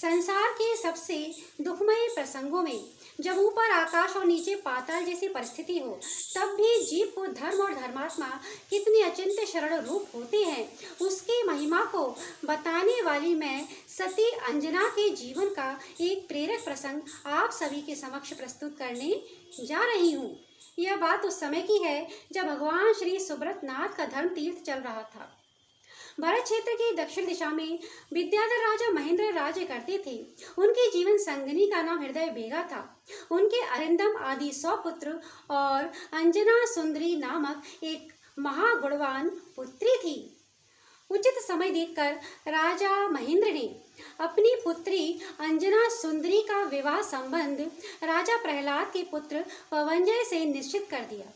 संसार के सबसे दुखमय प्रसंगों में जब ऊपर आकाश और नीचे पाताल जैसी परिस्थिति हो, तब भी जीव को धर्म और धर्मात्मा कितने अचिंत्य शरण रूप होते हैं, उसकी महिमा को बताने वाली मैं सती अंजना के जीवन का एक प्रेरक प्रसंग आप सभी के समक्ष प्रस्तुत करने जा रही हूँ। यह बात उस समय की है जब भगवान श्री सुब्रत नाथ का धर्म तीर्थ चल रहा था। भरत क्षेत्र की दक्षिण दिशा में विद्याधर राजा महेंद्र राज्य करते थे। उनकी जीवन संगिनी का नाम हृदय बेगा था। उनके अरिंदम आदि 100 पुत्र और अंजना सुंदरी नामक एक महागुणवान पुत्री थी। उचित समय देखकर राजा महेंद्र ने अपनी पुत्री अंजना सुंदरी का विवाह संबंध राजा प्रहलाद के पुत्र पवनजय से निश्चित कर दिया,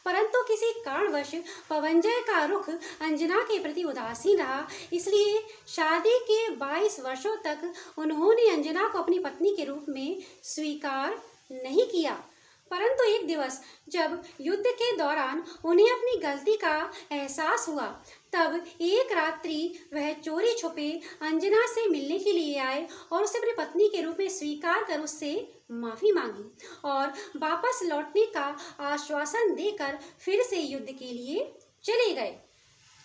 परंतु किसी कारणवश पवनजय का रुख अंजना के प्रति उदासीन रहा। इसलिए शादी के 22 वर्षों तक उन्होंने अंजना को अपनी पत्नी के रूप में स्वीकार नहीं किया। परंतु एक दिवस जब युद्ध के दौरान उन्हें अपनी गलती का एहसास हुआ, तब एक रात्रि वह चोरी छुपे अंजना से मिलने के लिए आए और उसे अपनी पत्नी के रूप में स्वीकार कर उससे माफी मांगी और वापस लौटने का आश्वासन देकर फिर से युद्ध के लिए चले गए।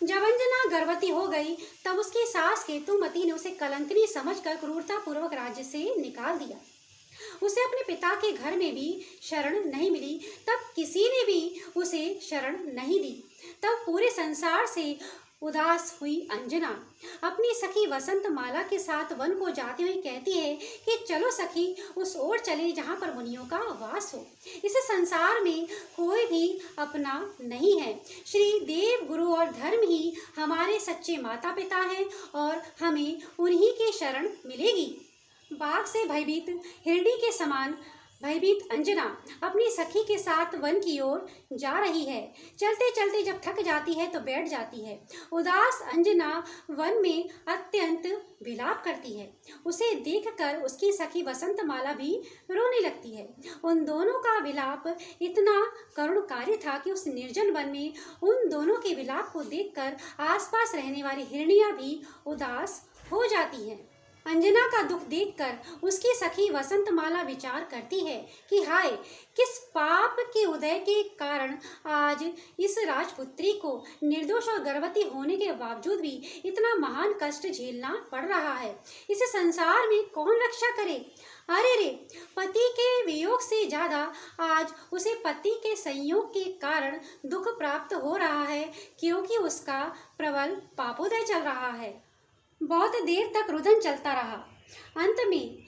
जब अंजना गर्भवती हो गई, तब उसकी सास केतुमती ने उसे कलंकनी समझकर क्रूरतापूर्वक राज्य से निकाल दिया। उसे अपने पिता के घर में भी शरण नहीं मिली, तब किसी ने भी उसे शरण नहीं दी। तब पूरे संसार से उदास हुई अंजना अपनी सखी वसंत माला के साथ वन को जाते हुए कहती है कि चलो सखी, उस ओर चले जहाँ पर मुनियों का वास हो। इस संसार में कोई भी अपना नहीं है। श्री देव, गुरु और धर्म ही हमारे सच्चे माता पिता हैं और हमें उन्हीं की शरण मिलेगी। बाघ से भयभीत हिरणी के समान भयभीत अंजना अपनी सखी के साथ वन की ओर जा रही है। चलते चलते जब थक जाती है तो बैठ जाती है। उदास अंजना वन में अत्यंत विलाप करती है। उसे देखकर उसकी सखी वसंत माला भी रोने लगती है। उन दोनों का विलाप इतना करुणकारी था कि उस निर्जन वन में उन दोनों के विलाप को देखकर आसपास रहने वाली हिरनियां भी उदास हो जाती हैं। अंजना का दुख देखकर उसकी सखी वसंतमाला विचार करती है कि हाय, किस पाप के उदय के कारण आज इस राजपुत्री को निर्दोष और गर्भवती होने के बावजूद भी इतना महान कष्ट झेलना पड़ रहा है। इस संसार में कौन रक्षा करे? अरे रे, पति के वियोग से ज्यादा आज उसे पति के संयोग के कारण दुख प्राप्त हो रहा है, क्योंकि उसका प्रबल पापोदय चल रहा है। बहुत देर तक रुदन चलता रहा। अंत में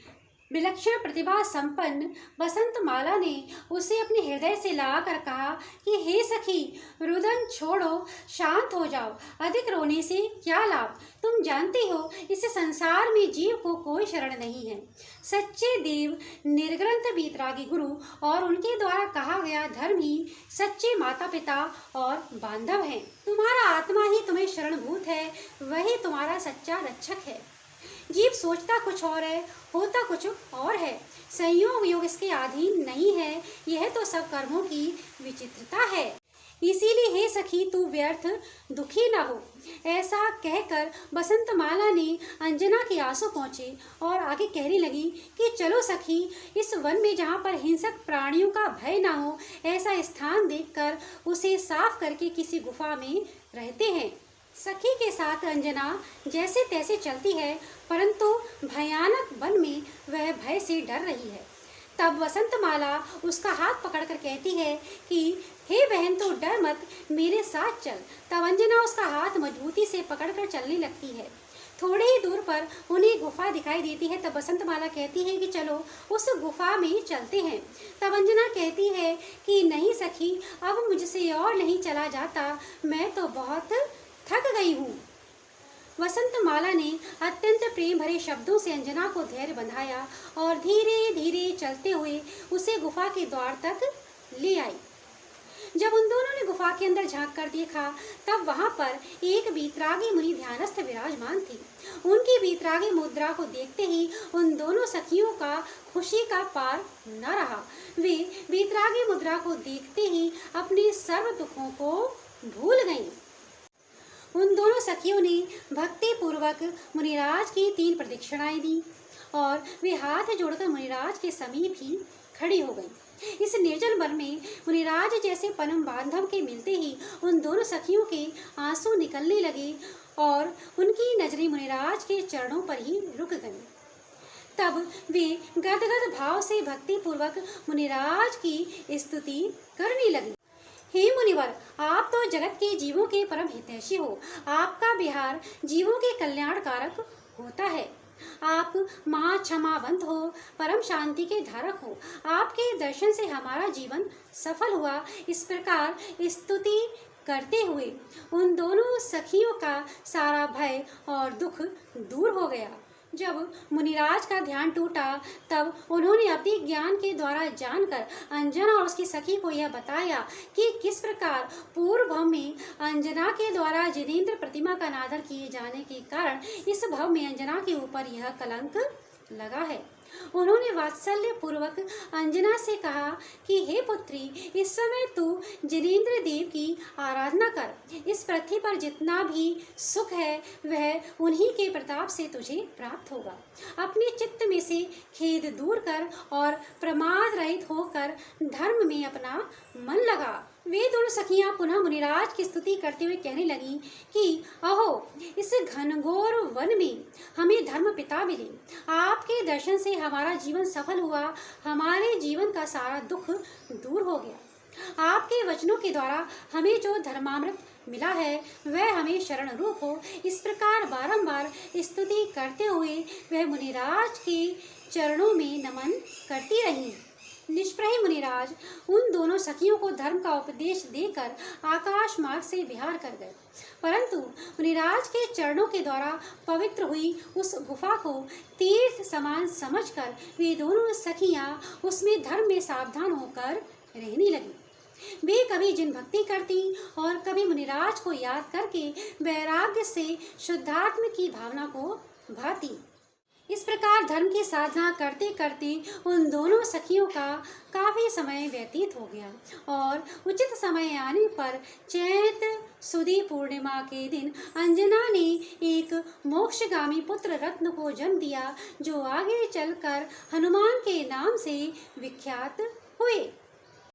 विलक्षण प्रतिभा संपन्न वसंत माला ने उसे अपने हृदय से लगाकर कहा कि हे सखी, रुदन छोड़ो, शांत हो जाओ। अधिक रोने से क्या लाभ? तुम जानती हो इस संसार में जीव को कोई शरण नहीं है। सच्चे देव, निर्ग्रंथ वीतरागी गुरु और उनके द्वारा कहा गया धर्म ही सच्चे माता पिता और बांधव हैं। तुम्हारा आत्मा ही तुम्हें शरणभूत है, वही तुम्हारा सच्चा रक्षक है। जीव सोचता कुछ और है, होता कुछ और है। संयोग योग इसके अधीन नहीं है। यह तो सब कर्मों की विचित्रता है। इसीलिए हे सखी, तू व्यर्थ दुखी न हो। ऐसा कहकर वसंतमाला ने अंजना के आंसू पहुँचे और आगे कहने लगी कि चलो सखी, इस वन में जहाँ पर हिंसक प्राणियों का भय न हो, ऐसा स्थान देखकर उसे साफ करके किसी गुफा में रहते हैं। सखी के साथ अंजना जैसे तैसे चलती है, परंतु भयानक वन में वह भय से डर रही है। तब वसंतमाला उसका हाथ पकड़कर कहती है कि हे बहन, तो डर मत, मेरे साथ चल। तब अंजना उसका हाथ मजबूती से पकड़कर चलने लगती है। थोड़ी ही दूर पर उन्हें गुफा दिखाई देती है। तब वसंतमाला कहती है कि चलो उस गुफा में चलते हैं। तब अंजना कहती है कि नहीं सखी, अब मुझसे और नहीं चला जाता, मैं तो बहुत थक गई हूँ। वसंतमाला ने अत्यंत प्रेम भरे शब्दों से अंजना को धैर्य बंधाया और धीरे धीरे चलते हुए उसे गुफा के द्वार तक ले आई। जब उन दोनों ने गुफा के अंदर झांक कर देखा, तब वहां पर एक वीतरागी मुनि ध्यानस्थ विराजमान थी। उनकी वीतरागी मुद्रा को देखते ही उन दोनों सखियों का खुशी का पार न रहा। वे वीतरागी मुद्रा को देखते ही अपने सर्व दुखों को भूल गईं। उन दोनों सखियों ने भक्ति पूर्वक मुनिराज की 3 प्रदक्षिणाएं दी और वे हाथ जोड़कर मुनिराज के समीप ही खड़ी हो गई। इस निर्जल वन में मुनिराज जैसे परम बांधव के मिलते ही उन दोनों सखियों के आंसू निकलने लगे और उनकी नजरें मुनिराज के चरणों पर ही रुक गईं। तब वे गदगद भाव से भक्ति पूर्वक मुनिराज की स्तुति करने लगी। हे मुनिवर, आप तो जगत के जीवों के परम हितैषी हो। आपका विहार जीवों के कल्याण कारक होता है। आप महा क्षमावंत हो, परम शांति के धारक हो। आपके दर्शन से हमारा जीवन सफल हुआ। इस प्रकार स्तुति करते हुए उन दोनों सखियों का सारा भय और दुख दूर हो गया। जब मुनिराज का ध्यान टूटा तब उन्होंने अपने ज्ञान के द्वारा जानकर अंजना और उसकी सखी को यह बताया कि किस प्रकार पूर्व भव में अंजना के द्वारा जिनेंद्र प्रतिमा का अनादर किए जाने के कारण इस भव में अंजना के ऊपर यह कलंक लगा है। उन्होंने वात्सल्य पूर्वक अंजना से कहा कि हे पुत्री, इस समय तू जिनेंद्र देव की आराधना कर। इस पृथ्वी पर जितना भी सुख है वह उन्हीं के प्रताप से तुझे प्राप्त होगा। अपने चित्त में से खेद दूर कर और प्रमाद रहित होकर धर्म में अपना मन लगा। वे दोनों सखियां पुनः मुनिराज की स्तुति करते हुए कहने लगी कि अहो, इस घनघोर वन में हमें धर्म पिता मिले। आपके दर्शन से हमारा जीवन सफल हुआ। हमारे जीवन का सारा दुख दूर हो गया। आपके वचनों के द्वारा हमें जो धर्मामृत मिला है वह हमें शरण रूप हो। इस प्रकार बारंबार स्तुति करते हुए वह मुनिराज के चरणों में नमन करती रही। निष्प्रह मुनिराज उन दोनों सखियों को धर्म का उपदेश देकर आकाश मार्ग से विहार कर गए, परंतु मुनिराज के चरणों के द्वारा पवित्र हुई उस गुफा को तीर्थ समान समझकर वे दोनों सखियां उसमें धर्म में सावधान होकर रहने लगी। वे कभी जिन भक्ति करती और कभी मुनिराज को याद करके वैराग्य से शुद्धात्म की भावना को भाती। इस प्रकार धर्म की साधना करते करते उन दोनों सखियों का काफी समय व्यतीत हो गया और उचित समय आने पर चैत सुदी पूर्णिमा के दिन अंजना ने एक मोक्षगामी पुत्र रत्न को जन्म दिया, जो आगे चलकर हनुमान के नाम से विख्यात हुए।